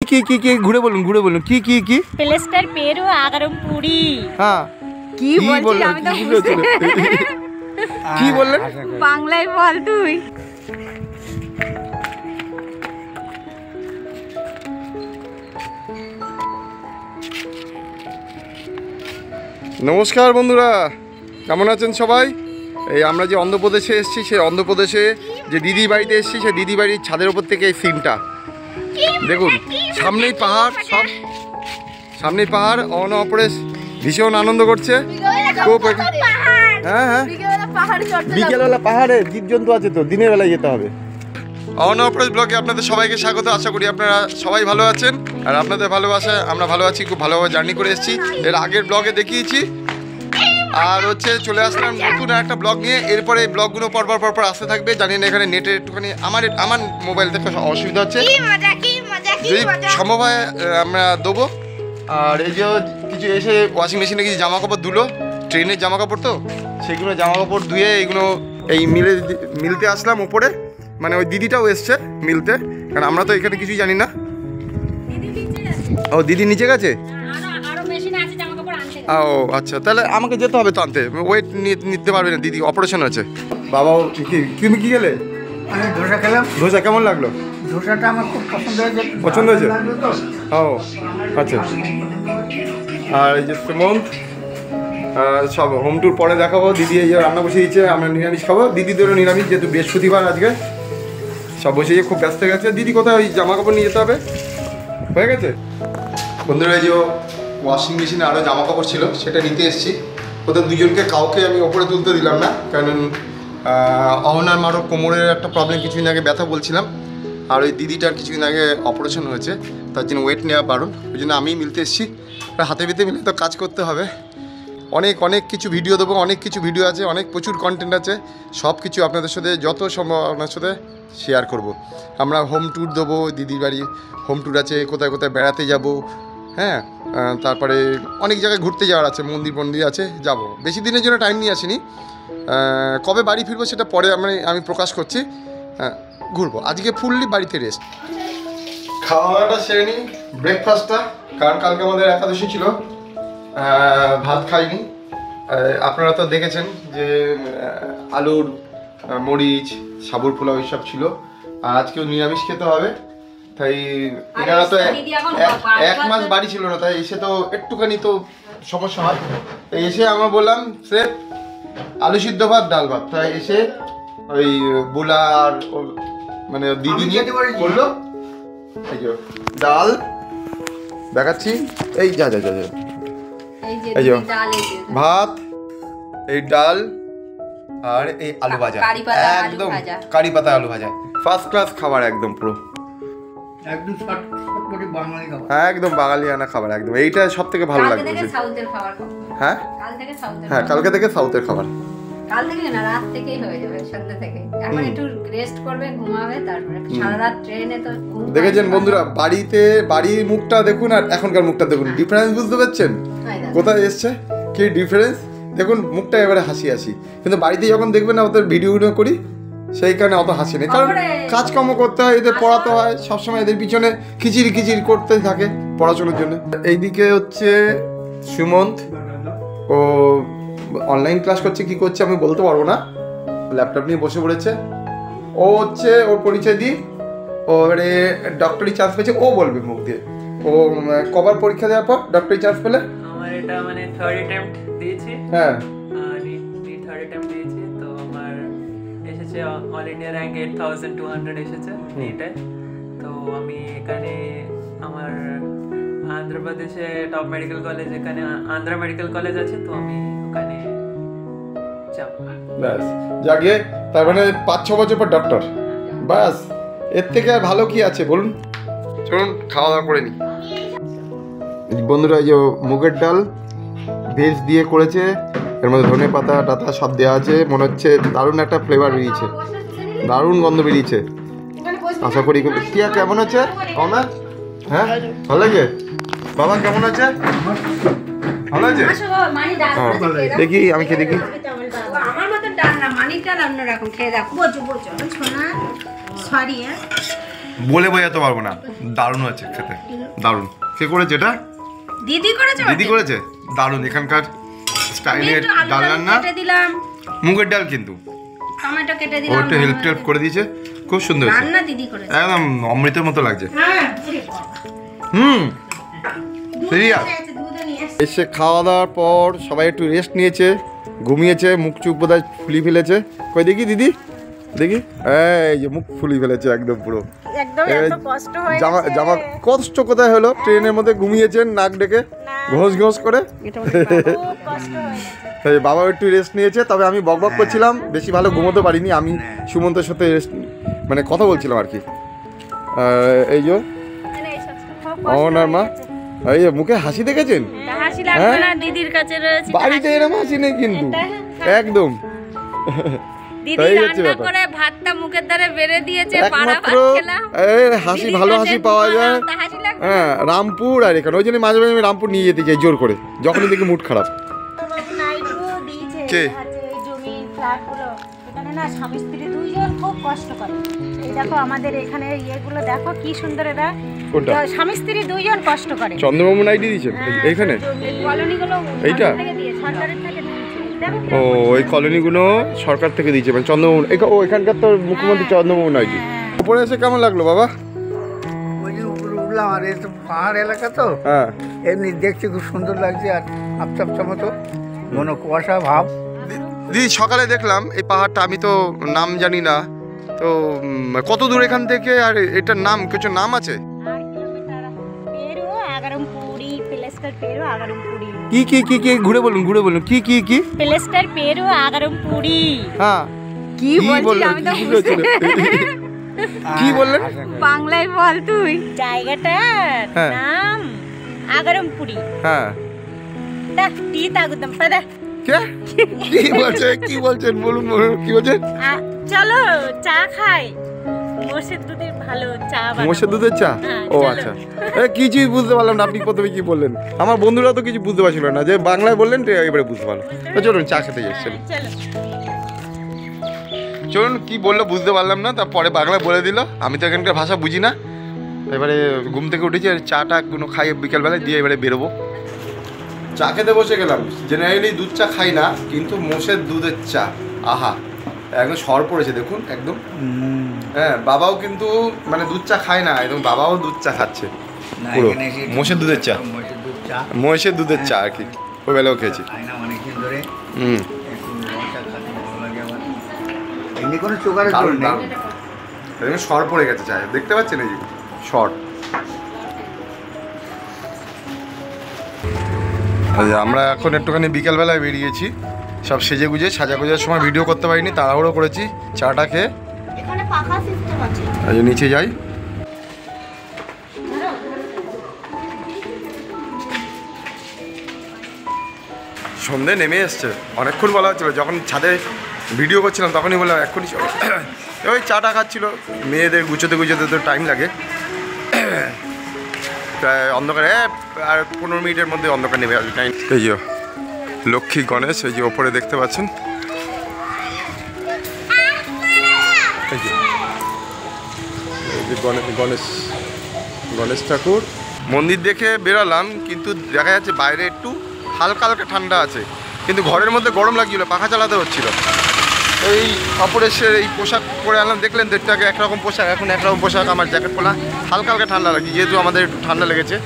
কি ঘুরে বলুন কি প্লেস্টার পেরু আগারম পুরি। হ্যাঁ কি বলছিস আমি তো কি বললেন বাংলায় বল তুই। নমস্কার বন্ধুরা, কেমন আছেন সবাই? এই আমরা যে অন্ধ্রপ্রদেশে এসেছি, সেই অন্ধ্রপ্রদেশে যে দিদি বাড়িতে এসেছি, সেই দিদি বাড়ির ছাদের ওপর থেকে এই সিনটা দেখুন। সামনেই পাহাড়, সব সামনেই পাহাড়। অপরেশ ভীষণ আনন্দ করছে। খুব হ্যাঁ বিকেলবেলা পাহাড়ে জীবজন্তু আছে, তো দিনের বেলায় যেতে হবে। অপরেশ ব্লগে আপনাদের সবাইকে স্বাগত। আশা করি আপনারা সবাই ভালো আছেন, আর আপনাদের ভালোবাসায় আমরা ভালো আছি। খুব ভালোভাবে জার্নি করে এসেছি, এর আগের ব্লগে দেখিয়েছি। আর হচ্ছে চলে আসলাম নতুন একটা ব্লগ নিয়ে। এরপরে এই ব্লগগুলো পরপর আসতে থাকবে। জানি না এখানে নেটের একটুখানি আমার মোবাইল থেকে অসুবিধা হচ্ছে, যদি সম্ভব হয় আমরা দেবো। আর এই যে কিছু এসে ওয়াশিং মেশিনে কিছু জামা কাপড় ধুলো, ট্রেনের জামা কাপড়, তো সেগুলো জামা কাপড় ধুয়ে এগুলো এই মিলতে আসলাম উপরে। মানে ওই দিদিটাও এসছে মিলতে, কারণ আমরা তো এখানে কিছুই জানি না। ও দিদি নিচে গেছে। ও আচ্ছা, তাহলে আমাকে যেতে হবে তো আনতে। ওয়েট নিতে পারবে না, দিদি অপারেশন আছে। বাবাও তুমি কি গেলে? আমি ধোসা খেলাম। ধোসা কেমন লাগলো? ধোসাটা আমার খুব পছন্দ হয়েছে। ও আচ্ছা। আর এই যে সুমন্ত, সব হোম ট্যুর পরে দেখাবো। দিদি এই যে রান্না বসে দিচ্ছে, আমরা নিরামিষ খাবো। দিদিদেরও নিরামিষ, যেহেতু বৃহস্পতিবার আজকে। সব বসে খুব ব্যস্ত হয়ে গেছে। দিদি কোথায় ওই জামা কাপড় নিয়ে যেতে হবে, হয়ে গেছে। বন্ধুরা এই যে ওয়াশিং মেশিনে আরও জামা কাপড় ছিল, সেটা নিতে এসেছি। ওদের দুজনকে কাউকে আমি ওপরে তুলতে দিলাম না, কারণ অহনার মারও কোমরের একটা প্রবলেম, কিছুদিন আগে ব্যথা বলছিলাম। আর ওই দিদিটার কিছুদিন আগে অপারেশন হয়েছে, তার জন্য ওয়েট নেওয়া বারণ। ওই জন্য আমিই মিলতে এসেছি। হাতে পেতে মিলে তো কাজ করতে হবে। অনেক কিছু ভিডিও দেবো, অনেক কিছু ভিডিও আছে, প্রচুর কন্টেন্ট আছে। সব কিছু আপনাদের সাথে যত সম্ভব আপনার সাথে শেয়ার করব। আমরা হোম ট্যুর দেবো, দিদির বাড়ি হোম ট্যুর আছে, কোথায় বেড়াতে যাব। হ্যাঁ, তারপরে অনেক জায়গায় ঘুরতে যাওয়ার আছে, মন্দির আছে, যাব। বেশি দিনের জন্য টাইম নিয়ে আসিনি। কবে বাড়ি ফিরবো সেটা পরে আমি প্রকাশ করছি। ঘুরবো, আজকে ফুললি বাড়িতে রেস্ট। খাওয়া দাওয়াটা সেরে নিই, ব্রেকফাস্টটা, কারণ কালকে আমাদের একাদশী ছিল, ভাত খাইনি। আপনারা তো দেখেছেন যে আলুর মরিচ, সাবুর পোলাও এইসব ছিল। আর আজকেও নিরামিষ খেতে হবে। তাই এনারা তো এক মাস বাড়ি ছিল না, তাই এসে তো একটুখানি তো সমস্যা হয়। তাই এসে আমরা বললাম স্রেফ আলু সিদ্ধ ভাত, ডাল ভাত। তাই এসে ওই বুলা আর মানে দিদি নিয়ে বললো এই যে ডাল দেখাচ্ছি, এই যা এই যে ভাত, এই ডাল আর এই আলু ভাজা, একদম কারি পাতা আলু ভাজা, ফার্স্ট ক্লাস খাবার, একদম পুরো একদম বাঙালিয়ানা খাবার, একদম। এইটা সব থেকে ভালো লাগে। হ্যাঁ হ্যাঁ, কালকে থেকে সাউথের খাবার। কাল থেকে না, রাত থেকেই হয়ে যাবে, সন্ধ্যা থেকে। এখন একটু রেস্ট করবে, ঘুমাবে, তারপরে সারা রাত ট্রেনে তো দেখেছেন বন্ধুরা, বাড়ির মুখটা দেখুন আর এখনকার মুখটা দেখুন, ডিফারেন্স বুঝতে পারছেন? কোথায় এসছে কি ডিফারেন্স দেখুন। মুখটা এবারে হাসি, কিন্তু বাড়িতে যখন দেখবেন না ওদের ভিডিও করি, সেই কারণে অত হাসি নেই। কারণ কাজকর্ম করতে হয়, এদের পড়াতে হয়, সবসময় এদের পিছনে খিচিড়ি করতে থাকে পড়াশোনার জন্য। এইদিকে হচ্ছে সুমন্ত, ও অনলাইন ক্লাস করছে, কি করছে আমি বলতে পারবো না। ল্যাপটপ নিয়ে বসে পড়েছে। ও হচ্ছে ওর পরিচয় দিই, ও এবারে ডক্টরি চান্স পেয়েছে, ও বলবে মুখ দিয়ে। ও কবার পরীক্ষা দেওয়ার পর ডক্টরি চান্স পেলে? আমার এটা মানে থার্ড অ্যাটেম্প্ট দিয়েছি। হ্যাঁ, থার্ড অ্যাটেম্প্ট দিয়েছি। তো আমার এসেছে অল ইন্ডিয়া র্যাঙ্ক 8200 এসেছে নিটে। তো আমি এখানে আমার আন্ধ্রপ্রদেশে টপ মেডিকেল কলেজ, এখানে আন্ধ্রা মেডিকেল কলেজ আছে, তো আমি ওখানে যাব। ব্যাস জাগে, তার মানে 5-6 বছর পর ডক্টর, ব্যাস এর থেকে আর ভালো কি আছে বলুন? চলুন খাওয়া দাওয়া করে নি বন্ধুরা। এই যে মুগের ডাল ভেজ দিয়ে করেছে, এর মধ্যে ধনে পাতা টাতা সব দেওয়া আছে। মনে হচ্ছে দারুণ একটা ফ্লেভার বেরিয়েছে, দারুণ গন্ধ বেরিয়েছে। আশা করি টিয়া কেমন আছে? হ্যাঁ ভালো লাগে। বাবা কেমন আছে? ভালো আছে। দেখি আমি খেয়ে দেখি। আমার মতো ডাল না, মানির ডাল অন্যরকম, খেয়ে দেখো। বোঝো ছোনা, সরি। বলে বোঝাতে পারবো না, দারুণ আছে খেতে, দারুণ। কে করেছে এটা? দিদি করেছে। দিদি করেছে, দারুণ। এখানকার স্টাইলের ডাল রান্না, কেটে দিলাম, মুগের ডাল কিন্তু টমেটো কেটে ও দিলাম, একটু হেল্প করে দিয়েছে, খুব সুন্দর হয়েছে, রান্না দিদি করেছে। একদম অমৃতের মতো লাগছে। হ্যাঁ সিরিয়াস। এসে খাওয়া দাওয়ার পর সবাই একটু রেস্ট নিয়েছে, ঘুমিয়েছে, মুখ চুখ বোধহয় ফুলি ফেলেছে। কই দেখি দিদি, দেখি, এই যে মুখ ফুলি ফেলেছে একদম পুরো, একদম এত কষ্ট হয়ে জামা গেছে। জামা কষ্ট কোথায় হলো? ট্রেনের মধ্যে ঘুমিয়েছেন নাক ডেকে ঘোষ ঘোষ করে। খুব কষ্ট হয়ে গেছে। এই বাবা একটু রেস্ট নিয়েছে, তবে আমি বকবক করছিলাম, বেশি ভালো ঘুমোতে পারিনি। আমি সুমন্তের সাথে রেস্ট মানে কথা বলছিলাম আর কি। এই যে মানে এইসব খুব কষ্ট আমার মা, হয়ে গেছে। এই যে মুখে হাসি দেখেছেন? তা হাসি লাগবে না, দিদির কাছে রয়েছে। বাড়িতে এরকম হাসি নেই কিন্তু, একদম। দিদি তাই হচ্ছে রান্না ব্যাপার। করে ভাতটা মুখের ধারে বেড়ে দিয়েছে, পাড়া একমাত্র ভাত খেলাম। হাসি, দিদির ভালো কাছে হাসি পাওয়া যায় তা হাসি লাগবে না। হ্যাঁ রামপুর আর এখানে। ওই জন্য মাঝে মাঝে আমি রামপুর নিয়ে যেতে চাই জোর করে, যখনই দেখি মুড খারাপ। বাবু নাইটও দিয়েছে, কে? আছে এই জমির ফ্ল্যাটগুলো, এখানে না স্বামী স্ত্রী দুইজন খুব কষ্ট করে। এই দেখো আমাদের এখানে ইয়েগুলো দেখো কি সুন্দর, এরা কোনটা? স্বামী স্ত্রী দুইজন কষ্ট করে। চন্দ্রবাবু নাইডি দিয়েছেন এইখানে? কলোনিগুলো এইটা? সরকার থেকে দিয়ে, সরকারের থেকে দিয়েছে। দেখো ও ওই কলোনিগুলো সরকার থেকে দিয়েছে, মানে চন্দ্রবাবু ও এখানকার তো মুখ্যমন্ত্রী চন্দ্রবাবু নাইডু। উপরে এসে কেমন লাগলো বাবা? ওই যে উপরে উঠলাম, আর এই তো পাহাড় এলাকা তো হ্যাঁ এমনি দেখতে খুব সুন্দর লাগছে, আর আপচাপচা মতো ঘন কুয়াশা ভাব। দিদি সকালে দেখলাম এই পাহাড়টা, আমি তো নাম জানি না, তো কত দূর এখান থেকে? আর এটার নাম কিছু নাম আছে? 8 কিলোমিটার পেরু আগারমপুরি, প্লেস্টার পেরু আগারমপুরি, কি কি কি কি ঘুরে বলুন, ঘুরে বলুন, কি কি কি? প্লেস্টার পেরু আগারমপুরি। হ্যাঁ কি বলছিস বললেন? আমি তো কি বলছিলেন? কি বললেন? বাংলায় বল তুই। জায়গাটার হ্যাঁ। নাম আগারমপুরি। হ্যাঁ তা টি তাগুদম পাদা। কে কি বলছে, কি বলছেন বলুন বলুন, কি বলছেন? চলো চা খাই, মোষের দুধের ভালো চা বানাবো। মোষের দুধের চা? হ্যাঁ, ও চলো। আচ্ছা, কিছুই বুঝতে পারলাম না আপনি প্রথমে কি বললেন। আমার বন্ধুরা তো কিছু বুঝতে পারছিল না, যে বাংলায় বললেন তো এবারে বুঝতে পারলো। তো চলুন চা খেতে যাচ্ছেন, চলো চলুন। কি বললো বুঝতে পারলাম না, তারপরে বাংলায় বলে দিল। আমি তো এখানকার ভাষা বুঝি না। এবারে ঘুম থেকে উঠেছি, আর চাটা কোনো খাই বিকেলবেলায়, দিয়ে এবারে বেরোবো। চা খেতে বসে গেলাম। জেনারেলি দুধ চা খাই না, কিন্তু মোষের দুধের চা, আহা একদম সর পড়েছে দেখুন একদম। হ্যাঁ বাবাও কিন্তু মানে দুধ চা খায় না, একদম বাবাও দুধ চা খাচ্ছে না, পুরো এখানে এসে মোষের দুধের চা, মোষের দুধ চা মহিষের দুধের চা আর কি, ওই বেলাও খেয়েছি। খাই না অনেকদিন ধরে, হুম একটু রং চা খেতে ভালো লাগে আমার। এমনি কোনো সুগারের জোর দারুণ নেই। দারুণ, একদম সর পড়ে গেছে চায়ে, দেখতে পাচ্ছেন এই যে সর। আমরা এখন একটুখানি বিকেলবেলায় বেরিয়েছি, সব সেজে গুজে, সাজা গোজার সময় ভিডিও করতে পারিনি, তাড়াহুড়ো করেছি। চাটা খেয়ে এখানে পাখা সিস্টেম আছে। এই যে নিচে যাই। সন্ধে নেমে এসছে, অনেকক্ষণ বলা হচ্ছিল, যখন ছাদে ভিডিও করছিলাম তখনই বললাম এক্ষুনি চলো। ওই চাটা খাচ্ছিল, মেয়েদের গুছোতে গুছোতে তো টাইম লাগে, প্রায় অন্ধকারে আর 15 মিনিটের মধ্যে অন্ধকার নেমে আসবে। এই যে লক্ষ্মী গণেশ, এই যে ওপরে দেখতে পাচ্ছেন, এই যে গণেশ গণেশ ঠাকুর। মন্দির দেখে বেরালাম, কিন্তু দেখা যাচ্ছে বাইরে একটু হালকা হালকা ঠান্ডা আছে, কিন্তু ঘরের মধ্যে গরম লাগছিল, পাখা চালাতে হচ্ছিল। এই কাপড়ের এই পোশাক পরে আনলাম, দেখলেন তো একটু আগে একরকম পোশাক, এখন একরকম পোশাক, আমার জ্যাকেট পরা, হালকা হালকা ঠান্ডা লাগছে, যেহেতু আমাদের একটু ঠান্ডা লেগেছে।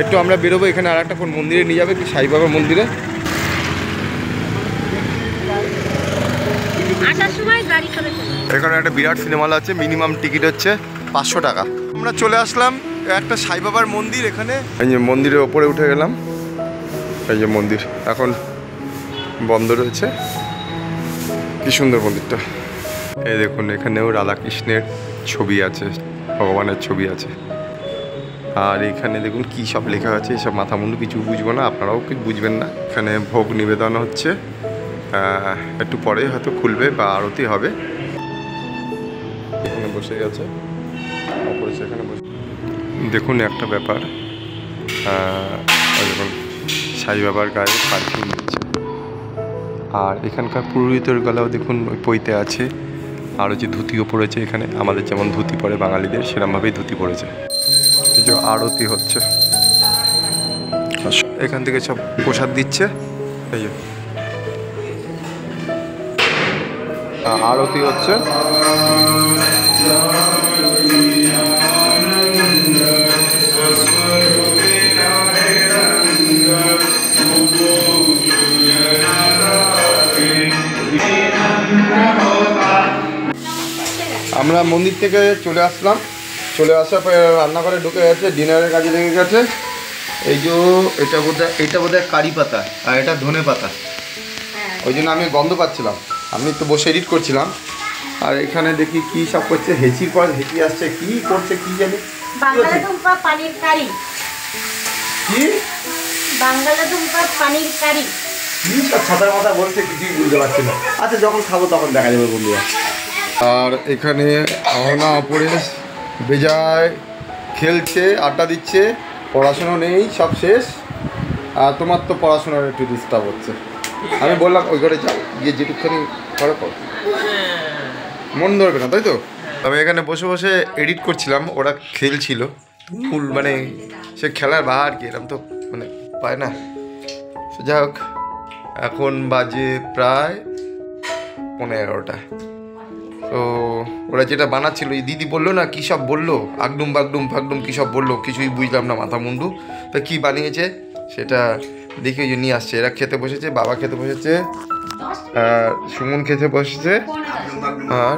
একটু আমরা বেরোবো, এখানে আর একটা কোন মন্দিরে নিয়ে যাবে, কি সাই বাবার মন্দিরে। 8টার সময় গাড়ি করে চলে। এখানে একটা বিরাট সিনেমা হল আছে, মিনিমাম টিকিট হচ্ছে 500 টাকা। আমরা চলে আসলাম একটা সাই বাবার মন্দির, এখানে এই যে মন্দিরের ওপরে উঠে গেলাম। এই যে মন্দির এখন বন্ধ রয়েছে, কি সুন্দর মন্দিরটা। এই দেখুন এখানেও রাধাকৃষ্ণের ছবি আছে, ভগবানের ছবি আছে। আর এখানে দেখুন কি সব লেখা আছে, এসব মাথা মুন্ডু কিছু বুঝবো না, আপনারাও কিছু বুঝবেন না। এখানে ভোগ নিবেদন হচ্ছে, একটু পরে হয়তো খুলবে বা আরতি হবে। এখানে বসে গেছে, অপরে সেখানে বসে। দেখুন একটা ব্যাপার, দেখুন সাই বাবার গায়ে পারফিউম দিচ্ছে। আর এখানকার পুরোহিতের গলাও দেখুন ওই পইতে আছে, আর হচ্ছে ধুতিও পড়েছে এখানে, আমাদের যেমন ধুতি পরে বাঙালিদের সেরকমভাবেই ধুতি পড়েছে। এই যে আরতি হচ্ছে, এখান থেকে সব প্রসাদ দিচ্ছে। এই যে আরতি হচ্ছে। আমরা মন্দির থেকে চলে আসলাম, চলে আসার পরে রান্নাঘরে ঢুকে গেছে, ডিনারের কাজে লেগে গেছে। এই যে এটা বোধহয় কারি পাতা আর এটা ধনে পাতা, ওই জন্য আমি গন্ধ পাচ্ছিলাম। আমি তো বসে এডিট করছিলাম, আর এখানে দেখি কি সব করছে। হেঁচির পর হেঁচি আসছে, কি করছে কি জানি। বাংলা দুম্পা পানির কারি, কি বাংলা দুম্পা পানির কারি, কি সব ছাতার মাথা বলছে, কিছুই বুঝতে পারছি না। আচ্ছা যখন খাবো তখন দেখা যাবে বন্ধুরা। আর এখানে আহনা অপরেশ বেজায় খেলছে, আড্ডা দিচ্ছে, পড়াশোনা নেই, সব শেষ। আর তোমার তো পড়াশোনার একটু ডিস্টার্ব হচ্ছে। আমি বললাম ওই ঘরে যাও, গিয়ে যেটুকখানি করো করো, মন ধরবে না, তাই তো? আমি এখানে বসে বসে এডিট করছিলাম, ওরা খেলছিল মূল, মানে সে খেলার বাহার কি এরকম তো মানে পায় না। যাই হোক, এখন বাজে প্রায় 11:30। তো ওরা যেটা বানাচ্ছিল, এই দিদি বললো না কী সব বললো, আগডুম বাগডুম ফাগডুম কী সব বললো, কিছুই বুঝলাম না মাথা মুন্ডু। তা কী বানিয়েছে সেটা দেখে ওই যে নিয়ে আসছে। এরা খেতে বসেছে, বাবা খেতে বসেছে, সুমন খেতে বসেছে। আর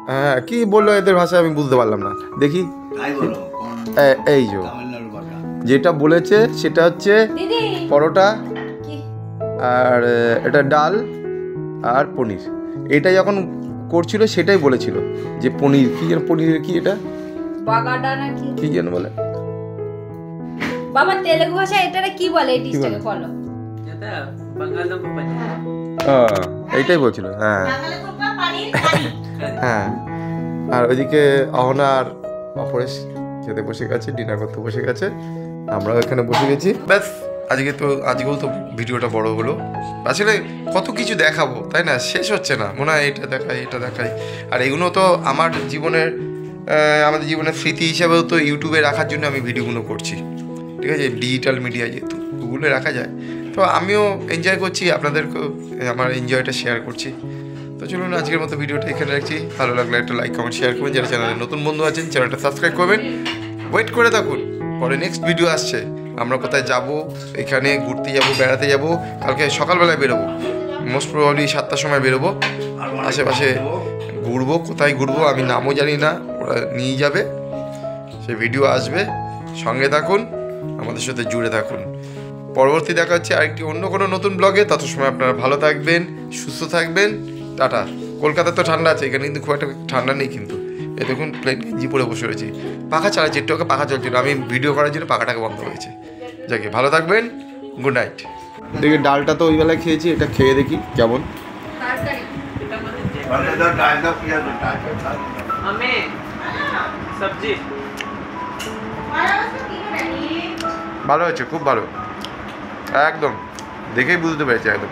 হ্যাঁ কী বললো এদের ভাষায় আমি বুঝতে পারলাম না। দেখি এই যেটা বলেছে সেটা হচ্ছে পরোটা, আর এটা ডাল আর পনির। এটা যখন করছিল সেটাই বলেছিল যে পনির, কি যেন পনিরের কি এটা বাগাডা নাকি কি যেন বলে বাবা, তেলুগু ভাষায় এটারে কি বলে? এই ডিশটাকে বলো। এটা বাংলাদেশে পানি। এইটাই বলছিল। হ্যাঁ বাংলা দুম্পা পানির কারি। হ্যাঁ। আর ওইদিকে অহনা আর অপরেশ খেতে বসে গেছে, ডিনার করতে বসে গেছে, আমরাও এখানে বসে গেছি। ব্যাস আজকেও তো ভিডিওটা বড় হলো। আসলে কত কিছু দেখাবো তাই না, শেষ হচ্ছে না। মনে হয় এটা দেখাই। আর এগুলো তো আমাদের জীবনের স্মৃতি হিসাবেও তো ইউটিউবে রাখার জন্য আমি ভিডিওগুলো করছি, ঠিক আছে? ডিজিটাল মিডিয়া যেহেতু গুগলে রাখা যায়, তো আমিও এনজয় করছি, আপনাদেরকেও আমার এনজয়টা শেয়ার করছি। তো চলুন আজকের মতো ভিডিওটা এখানে রাখছি। ভালো লাগলে একটা লাইক কমেন্ট শেয়ার করবেন। যারা চ্যানেলে নতুন বন্ধু আছেন চ্যানেলটা সাবস্ক্রাইব করবেন, ওয়েট করে থাকুন, পরে নেক্সট ভিডিও আসছে। আমরা কোথায় যাব, এখানে ঘুরতে যাব, বেড়াতে যাব, কালকে সকালবেলায় বেরোবো, মোস্ট প্রবাবলি 7টার সময় বেরোবো। আশেপাশে ঘুরবো, কোথায় ঘুরবো আমি নামও জানি না, ওরা নিয়ে যাবে, সে ভিডিও আসবে। সঙ্গে থাকুন, আমাদের সাথে জুড়ে থাকুন। পরবর্তী দেখা হচ্ছে আরেকটি অন্য কোনো নতুন ব্লগে। তত সময় আপনারা ভালো থাকবেন, সুস্থ থাকবেন, টাটা। কলকাতায় তো ঠান্ডা আছে, এখানে কিন্তু খুব একটা ঠান্ডা নেই। কিন্তু এই দেখুন প্লেন গেঞ্জি পরে বসে রয়েছি, পাখা চালাচ্ছি, একটু ওকে পাখা চলছিল, আমি ভিডিও করার জন্য পাখাটাকে বন্ধ হয়েছে। যাকে ভালো থাকবেন, গুড নাইট। দেখি ডালটা তো ওই বেলায় খেয়েছি, এটা খেয়ে দেখি কেমন। ভালো হয়েছে, খুব ভালো, একদম দেখেই বুঝতে পেরেছি একদম।